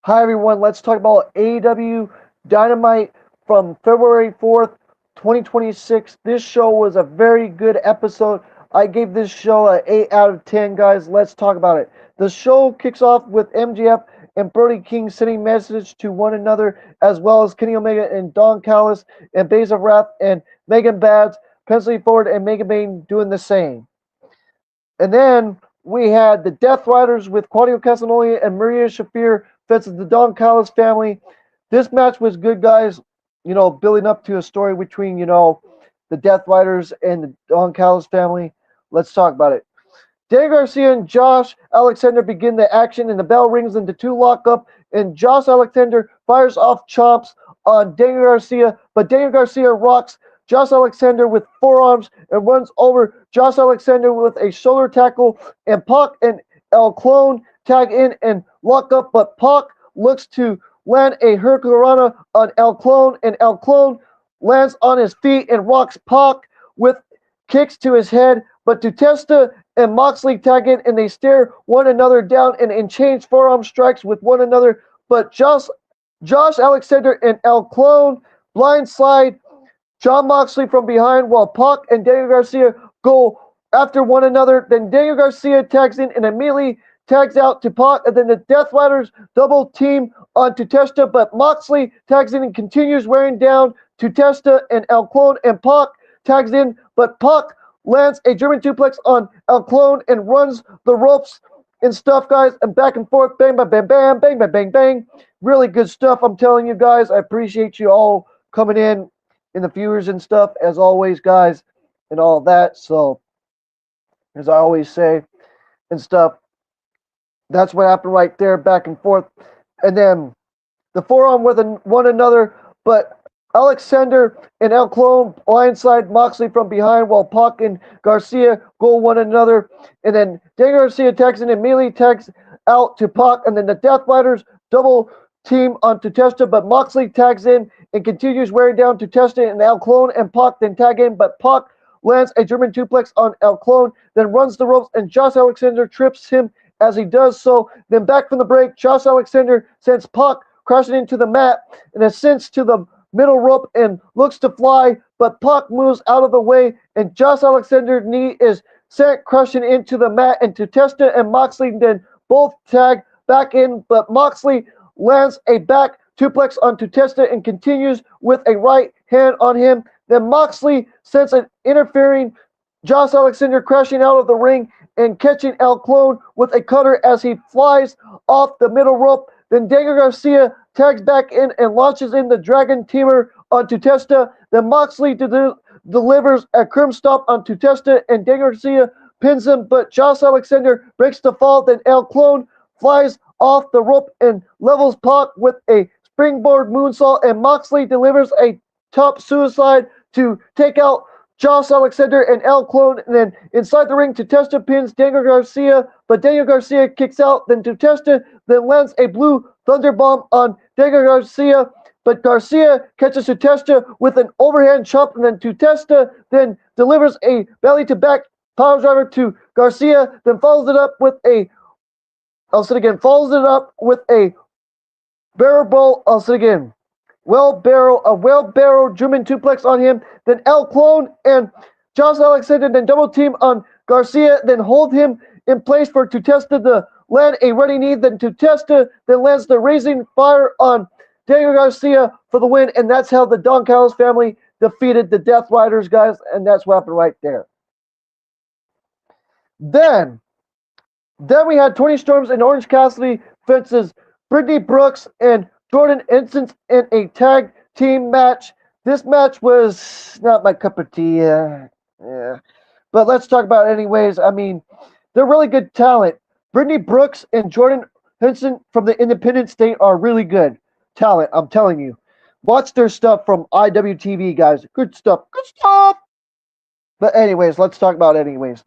Hi everyone, let's talk about Aew Dynamite from February 4th, 2026. This show was a very good episode. I gave this show an 8 out of 10, guys. Let's talk about it. The show kicks off with MJF and Brody King sending messages to one another, as well as Kenny Omega and Don Callis and Bays of Wrath and Megan Bads, penciling forward, and Mega Bane doing the same. And then we had the Death Riders with Claudio Castagnoli and Maria Shafir versus the Don Callis family. This match was good, guys. Building up to a story between, the Death Riders and the Don Callis family. Let's talk about it. Dan Garcia and Josh Alexander begin the action, and the bell rings and the two lock up, and Josh Alexander fires off chomps on Daniel Garcia, but Daniel Garcia rocks Josh Alexander with forearms and runs over Josh Alexander with a shoulder tackle, and Pac and El Clone tag in and lock up, but Pac looks to land a Hurricanrana on El Clone, and El Clone lands on his feet and rocks Pac with kicks to his head, but Tutesta and Moxley tag in and they stare one another down and exchange forearm strikes with one another, but Josh Alexander and El Clone blindside John Moxley from behind while Pac and Daniel Garcia go after one another. Then Daniel Garcia tags in and immediately tags out to Pac, and then the Death Riders double team on Tutesta, but Moxley tags in and continues wearing down Tutesta and El Clone, and Pac tags in, but Pac lands a German suplex on El Clone and runs the ropes and stuff, guys, and back and forth, bang, bang, bang, bang, bang, bang, bang, bang. Really good stuff, I'm telling you guys. I appreciate you all coming in the viewers and stuff, as always, guys, and all that. So, as I always say and stuff, that's what happened right there, back and forth. And then the forearm with one another, but Alexander and El Clone blindside Moxley from behind while Pac and Garcia go one another. And then Daniel Garcia tags in and immediately tags out to Pac. And then the Death Riders double team on Tutesta, but Moxley tags in and continues wearing down Tutesta and El Clone, and Pac then tag in, but Pac lands a German suplex on El Clone, then runs the ropes, and Josh Alexander trips him as he does so. Then back from the break, Josh Alexander sends Pac crashing into the mat and ascends to the middle rope and looks to fly, but Pac moves out of the way, and Josh Alexander's knee is sent crushing into the mat, and Tutesta and Moxley then both tag back in, but Moxley lands a back suplex on Tutesta and continues with a right hand on him. Then Moxley sends an interfering Josh Alexander crashing out of the ring and catching El Clone with a cutter as he flies off the middle rope. Then Daniel Garcia tags back in and launches in the Dragon Teamer on Tutesta. Then Moxley delivers a Crim Stomp on Tutesta, and Daniel Garcia pins him, but Josh Alexander breaks the fall. Then El Clone flies off the rope and levels Pac with a springboard moonsault, and Moxley delivers a top suicide to take out Josh Alexander and El Clone. And then inside the ring, Tutesta pins Daniel Garcia, but Daniel Garcia kicks out. Then Tutesta then lands a blue thunder bomb on Daniel Garcia, but Garcia catches Tutesta with an overhand chop, and then Tutesta then delivers a belly to back power driver to Garcia, then follows it up with a barrel roll. Well-barrel German suplex on him. Then El Clone and Josh Alexander then double team on Garcia, then hold him in place for Tutesta to land a running knee. Then Tutesta then lands the Raising Fire on Daniel Garcia for the win, and that's how the Don Callis family defeated the Death Riders, guys, and that's what happened right there. Then we had Tony Storms and Orange Cassidy versus Brittany Brooks and Jordan Instance in a tag team match. This match was not my cup of tea. But let's talk about it anyways. I mean, they're really good talent. Brittany Brooks and Jordan Henson from the Independent State are really good talent, I'm telling you. Watch their stuff from IWTV, guys. Good stuff. Good stuff. But anyways, let's talk about it anyways.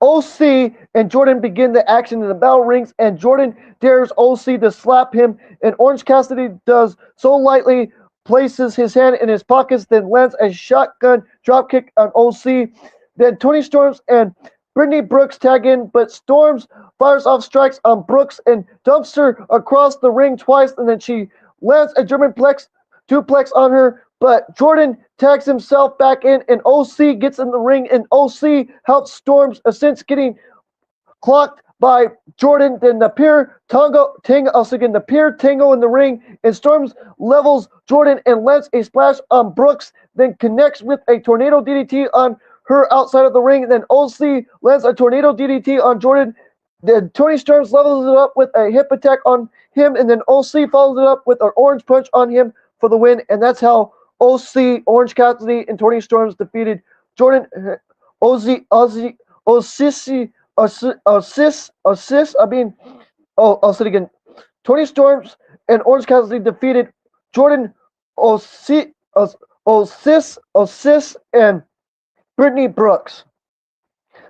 OC and Jordan begin the action, and the bell rings, and Jordan dares OC to slap him, and Orange Cassidy does so lightly, places his hand in his pockets, then lands a shotgun dropkick on OC. Then Tony Storms and Brittany Brooks tag in, but Storms fires off strikes on Brooks and dumps her across the ring twice, and then she lands a German duplex on her. But Jordan tags himself back in, and OC gets in the ring, and OC helps Storms since getting clocked by Jordan. Then the Pier Tango in the ring, and Storms levels Jordan and lands a splash on Brooks, then connects with a tornado DDT on her outside of the ring. And then OC lands a tornado DDT on Jordan. Then Tony Storms levels it up with a hip attack on him, and then OC follows it up with an orange punch on him for the win. And that's how OC, Orange Cassidy, and Tony Storms defeated Jordan, Ozzy, I'll say it again. Tony Storms and Orange Cassidy defeated Jordan, Osis, and Brittany Brooks.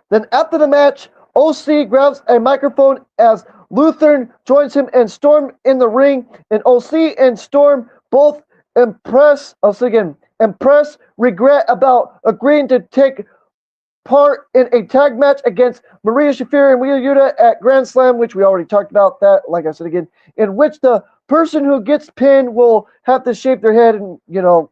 Then after the match, OC grabs a microphone as Lutheran joins him and Storm in the ring, and OC and Storm both regret about agreeing to take part in a tag match against Maria Shafir and Wheeler Yuta at Grand Slam, which we already talked about that, like I said again, in which the person who gets pinned will have to shave their head and,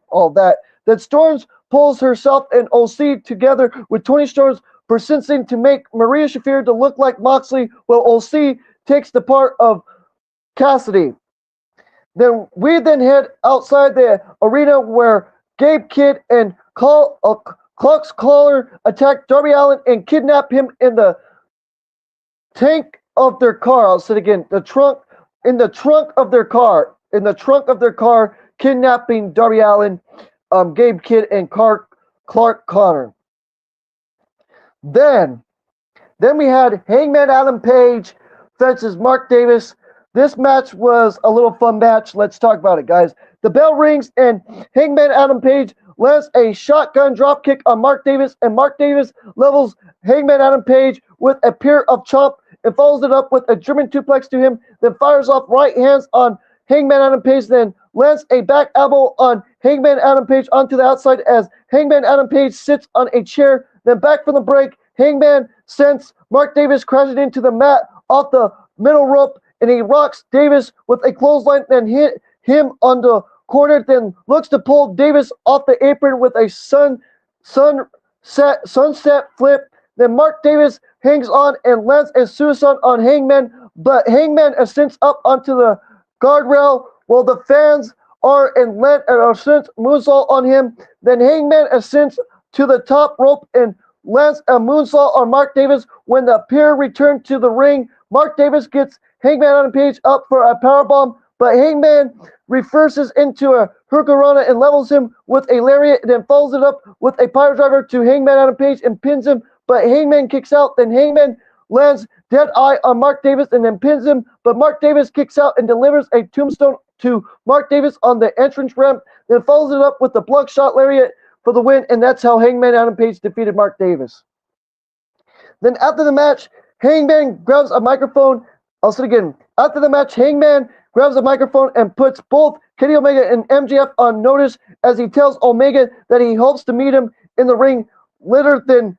all that. Then Storms pulls herself and OC together with Tony Storms persisting to make Maria Shafir to look like Moxley, while OC takes the part of Cassidy. Then we head outside the arena where Gabe Kidd and Clux Caller attack Darby Allin and kidnap him in the tank of their car. I'll say it again. In the trunk of their car, kidnapping Darby Allin, Gabe Kidd, and Clark Connor. Then we had Hangman Adam Page versus Mark Davis. This match was a little fun match. Let's talk about it, guys. The bell rings and Hangman Adam Page lands a shotgun dropkick on Mark Davis, and Mark Davis levels Hangman Adam Page with a pair of chomp and follows it up with a German suplex to him, then fires off right hands on Hangman Adam Page, then lands a back elbow on Hangman Adam Page onto the outside as Hangman Adam Page sits on a chair. Then back from the break, Hangman sends Mark Davis crashing into the mat off the middle rope, and he rocks Davis with a clothesline, then hit him on the corner, then looks to pull Davis off the apron with a sunset flip. Then Mark Davis hangs on and lands a suicide on Hangman, but Hangman ascends up onto the guardrail while the fans are and land an ascent moonsault on him. Then Hangman ascends to the top rope and lands a moonsault on Mark Davis. When the pair return to the ring, Mark Davis gets Hangman on the page up for a powerbomb, but Hangman reverses into a hurricanrana and levels him with a lariat, and then follows it up with a pile driver to Hangman Adam Page and pins him, but Hangman kicks out. Then Hangman lands dead eye on Mark Davis and then pins him, but Mark Davis kicks out and delivers a tombstone to Mark Davis on the entrance ramp, then follows it up with the bloodshot lariat for the win, and that's how Hangman Adam Page defeated Mark Davis. Then after the match, Hangman grabs a microphone. I'll say it again. After the match, Hangman grabs a microphone and puts both Kenny Omega and MJF on notice as he tells Omega that he hopes to meet him in the ring further than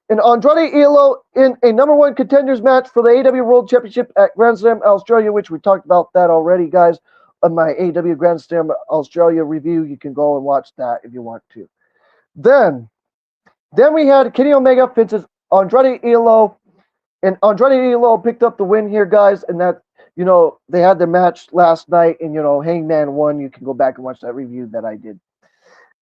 in Andrade Elo in a number one contenders match for the AEW World Championship at Grand Slam Australia, which we talked about that already, guys, on my AEW Grand Slam Australia review. You can go and watch that if you want to. Then we had Kenny Omega versus Andrade Elo, and Andrade Elo picked up the win here, guys, and that, they had their match last night, and, Hangman won. You can go back and watch that review that I did.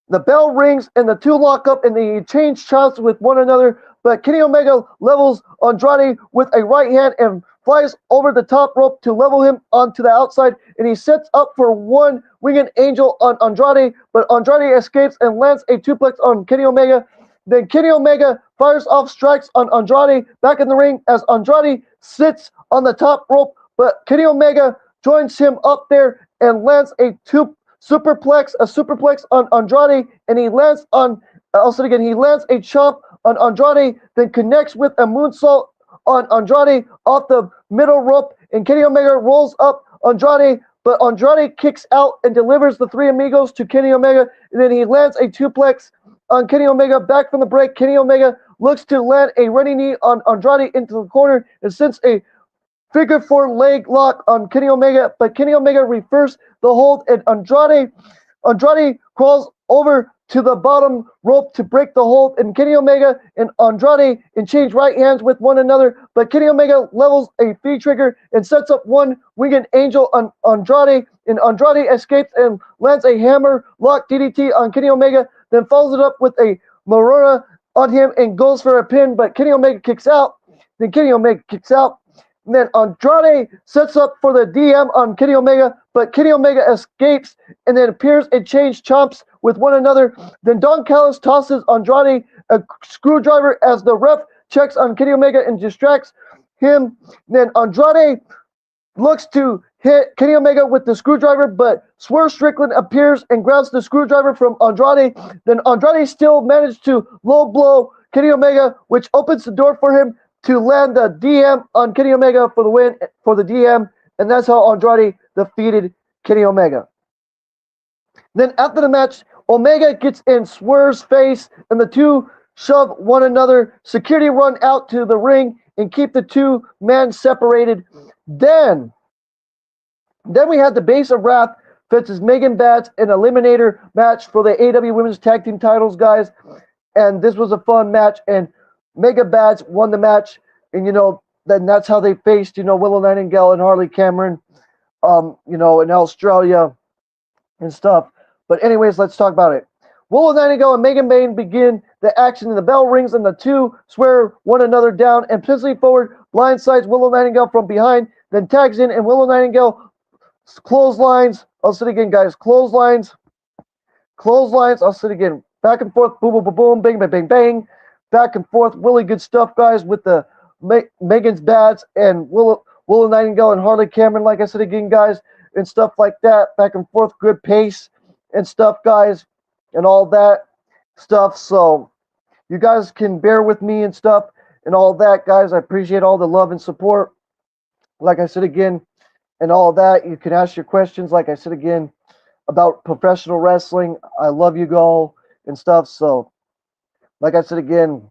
The bell rings, and the two lock up, and they change shots with one another, but Kenny Omega levels Andrade with a right hand and flies over the top rope to level him onto the outside, and he sets up for one winged angel on Andrade, but Andrade escapes and lands a suplex on Kenny Omega. Then Kenny Omega fires off strikes on Andrade back in the ring as Andrade sits on the top rope, but Kenny Omega joins him up there and lands a superplex on Andrade, and he lands a chomp on Andrade, then connects with a moonsault on Andrade off the middle rope, and Kenny Omega rolls up Andrade, but Andrade kicks out and delivers the Three Amigos to Kenny Omega, and then he lands a suplex on Kenny Omega. Back from the break, Kenny Omega looks to land a running knee on Andrade into the corner and sends a figure four leg lock on Kenny Omega, but Kenny Omega reversed the hold, and Andrade crawls over to the bottom rope to break the hold, and Kenny Omega and Andrade exchange right hands with one another, but Kenny Omega levels a feed trigger and sets up one winged angel on Andrade, and Andrade escapes and lands a hammer lock DDT on Kenny Omega, then follows it up with a Marona on him and goes for a pin, but Kenny Omega kicks out. Then Kenny Omega kicks out. And then Andrade sets up for the DM on Kenny Omega, but Kenny Omega escapes and then appears and change chomps with one another. Then Don Callis tosses Andrade a screwdriver as the ref checks on Kenny Omega and distracts him. Then Andrade looks to hit Kenny Omega with the screwdriver, but Swerve Strickland appears and grabs the screwdriver from Andrade. Then Andrade still managed to low blow Kenny Omega, which opens the door for him to land the DM on Kenny Omega for the win for the DM, and that's how Andrade defeated Kenny Omega. Then after the match, Omega gets in Swerve's face, and the two shove one another. Security run out to the ring and keep the two men separated. Then we had the Base of Wrath versus Megan Bats, an eliminator match for the AEW Women's Tag Team titles, guys. And this was a fun match, and Mega Bats won the match, and then that's how they faced Willow Nightingale and Harley Cameron, in Australia and stuff. But anyways, let's talk about it. Willow Nightingale and Megan Bayne begin the action, and the bell rings, and the two swear one another down and pistol forward, blindsides Willow Nightingale from behind, then tags in, and Willow Nightingale clotheslines. I'll say it again, guys. Clotheslines. I'll say it again. Back and forth. Boom, boom, boom, boom. Bang, bang, bang, bang. Back and forth. Really good stuff, guys, with the Megan's Bats and Willow Nightingale and Harley Cameron, like I said again, guys, and stuff like that. Back and forth. Good pace and stuff, guys, and all that stuff. So you guys can bear with me and stuff and all that, guys. I appreciate all the love and support. Like I said again, and all that. You can ask your questions, like I said again, about professional wrestling. I love you all and stuff. So, like I said again,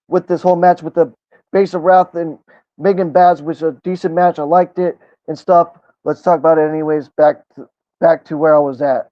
with this whole match with the Base of Wrath and Megan Bats, which was a decent match. I liked it and stuff. Let's talk about it anyways. Back to where I was at.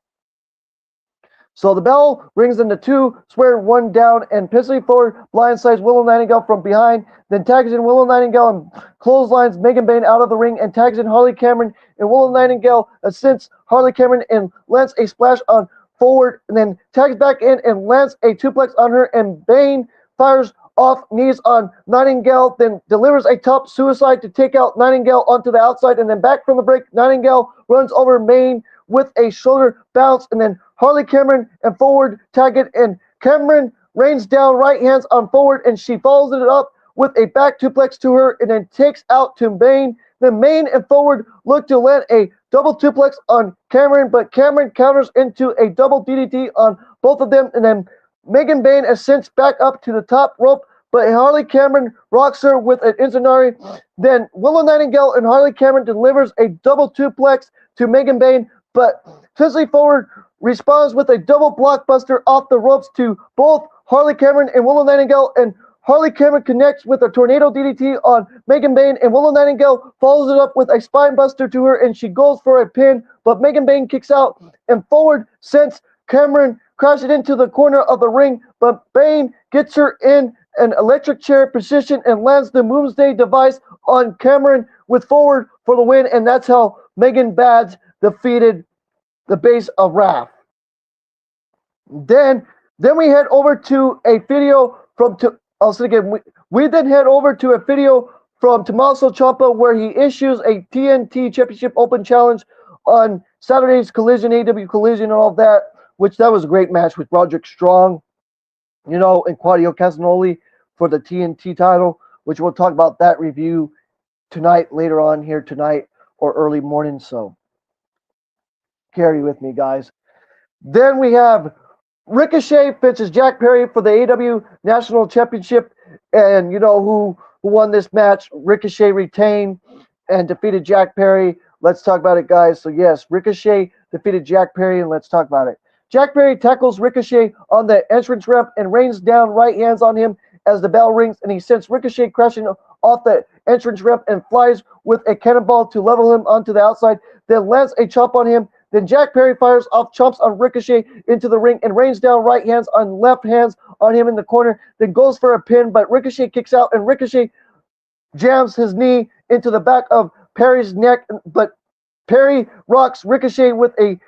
So the bell rings and the two swear one down and pistol forward blindsides Willow Nightingale from behind, then tags in Willow Nightingale and clotheslines Megan Bayne out of the ring and tags in Harley Cameron, and Willow Nightingale assists Harley Cameron and lands a splash on forward, and then tags back in and lands a suplex on her, and Bayne fires off knees on Nightingale, then delivers a top suicide to take out Nightingale onto the outside, and then back from the break, Nightingale runs over Bayne with a shoulder bounce, and then Harley Cameron and forward tag it, and Cameron rains down right hands on forward, and she follows it up with a back suplex to her, and then takes out to Bayne. Then Bayne and forward look to land a double suplex on Cameron, but Cameron counters into a double DDT on both of them, and then Megan Bayne ascends back up to the top rope, but Harley Cameron rocks her with an Inzanari. Then Willow Nightingale and Harley Cameron delivers a double suplex to Megan Bayne, but Fizzly Forward responds with a double blockbuster off the ropes to both Harley Cameron and Willow Nightingale, and Harley Cameron connects with a tornado DDT on Megan Bayne, and Willow Nightingale follows it up with a spine buster to her, and she goes for a pin, but Megan Bayne kicks out, and Forward sends Cameron crashing into the corner of the ring, but Bayne gets her in an electric chair position and lands the Doomsday device on Cameron with Forward for the win, and that's how Megan Bats defeated the Base of Wrath. Then we head over to a video from I'll say again. We then head over to a video from Tommaso Ciampa where he issues a TNT Championship Open Challenge on Saturday's Collision, AW Collision, and all that. Which that was a great match with Roderick Strong, and Claudio Castagnoli for the TNT title. Which we'll talk about that review tonight, later on here tonight or early morning. So carry with me, guys. Then we have Ricochet versus Jack Perry for the AEW National Championship, and who won this match. Ricochet retained and defeated Jack Perry. Let's talk about it, guys. So yes, Ricochet defeated Jack Perry, and let's talk about it. Jack Perry tackles Ricochet on the entrance ramp and rains down right hands on him as the bell rings, and he sends Ricochet crashing off the entrance ramp and flies with a cannonball to level him onto the outside, then lands a chop on him. Then Jack Perry fires off chomps on Ricochet into the ring and rains down right hands on left hands on him in the corner, then goes for a pin, but Ricochet kicks out and Ricochet jams his knee into the back of Perry's neck, but Perry rocks Ricochet with a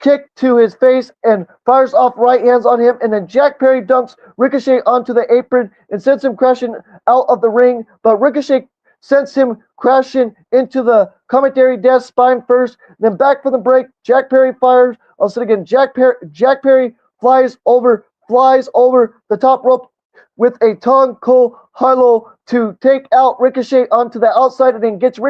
kick to his face and fires off right hands on him, and then Jack Perry dunks Ricochet onto the apron and sends him crashing out of the ring, but Ricochet sends him crashing into the commentary desk spine first, then back for the break. Jack Perry fires. I'll say it again. Jack Perry flies over the top rope with a Tonko Hilo to take out Ricochet onto the outside, and then gets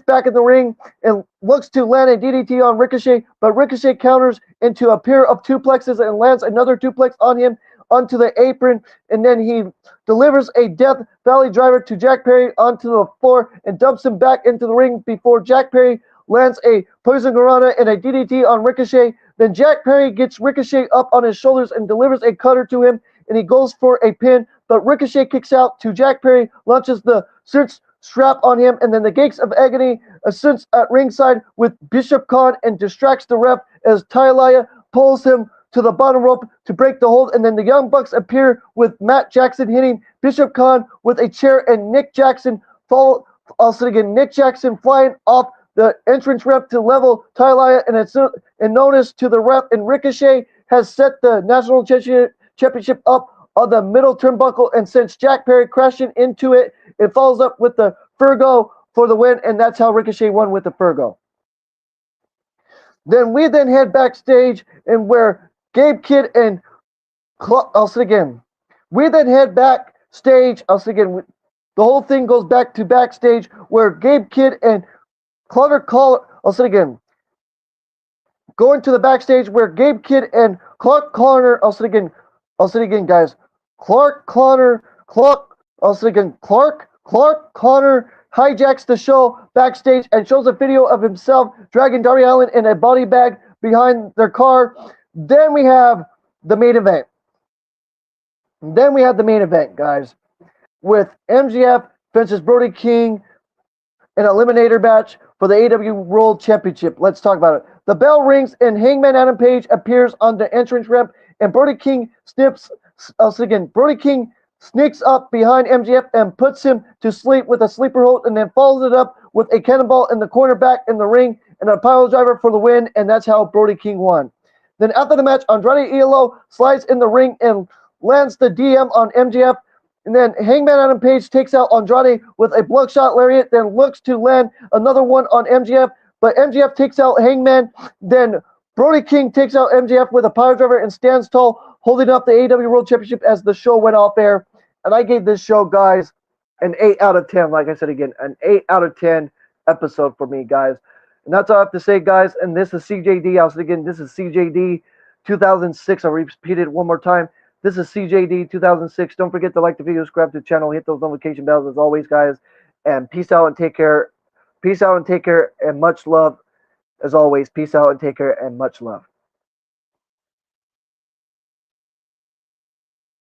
back in the ring and looks to land a DDT on Ricochet, but Ricochet counters into a pair of duplexes and lands another duplex on him onto the apron, and then he delivers a Death Valley driver to Jack Perry onto the floor and dumps him back into the ring before Jack Perry lands a Poison Guarana and a DDT on Ricochet. Then Jack Perry gets Ricochet up on his shoulders and delivers a cutter to him, and he goes for a pin, but Ricochet kicks out to Jack Perry, launches the cinch strap on him, and then the Gates of Agony ascends at ringside with Bishop Khan and distracts the ref as Talia pulls him to the bottom rope to break the hold, and then the Young Bucks appear with Matt Jackson hitting Bishop Khan with a chair, and Nick Jackson flying off the entrance ramp to level Talia, and notice to the ref, and Ricochet has set the national championship up on the middle turnbuckle and sends Jack Perry crashing into it. It follows up with the Fergo for the win, and that's how Ricochet won with the Fergo. Then we head backstage, and where Gabe Kidd and I'll say it again. We then head backstage. I'll say it again. The whole thing goes back to backstage where Gabe Kidd and I'll say it again. Going to the backstage where Gabe Kidd and Clark Connor. I'll say it again, guys. Clark Connor hijacks the show backstage and shows a video of himself dragging Darby Allin in a body bag behind their car. Then we have the main event. Guys, with MJF versus Brody King, an eliminator match for the AEW World Championship. Let's talk about it. The bell rings and Hangman Adam Page appears on the entrance ramp, and Brody King sneaks up behind MJF and puts him to sleep with a sleeper hold, and then follows it up with a cannonball in the corner back in the ring and a pile driver for the win, and that's how Brody King won. Then after the match, Andrade Elo slides in the ring and lands the DM on MJF, and then Hangman Adam Page takes out Andrade with a bloodshot lariat, then looks to land another one on MJF, but MJF takes out Hangman. Then Brody King takes out MJF with a power driver and stands tall, holding up the AEW World Championship as the show went off air. And I gave this show, guys, an 8 out of 10. Like I said again, an 8 out of 10 episode for me, guys. And that's all I have to say, guys. And this is CJD. I'll say again, this is CJD 2006. I'll repeat it one more time. This is CJD 2006. Don't forget to like the video, subscribe to the channel, hit those notification bells as always, guys. And peace out and take care. Peace out and take care and much love as always. Peace out and take care and much love.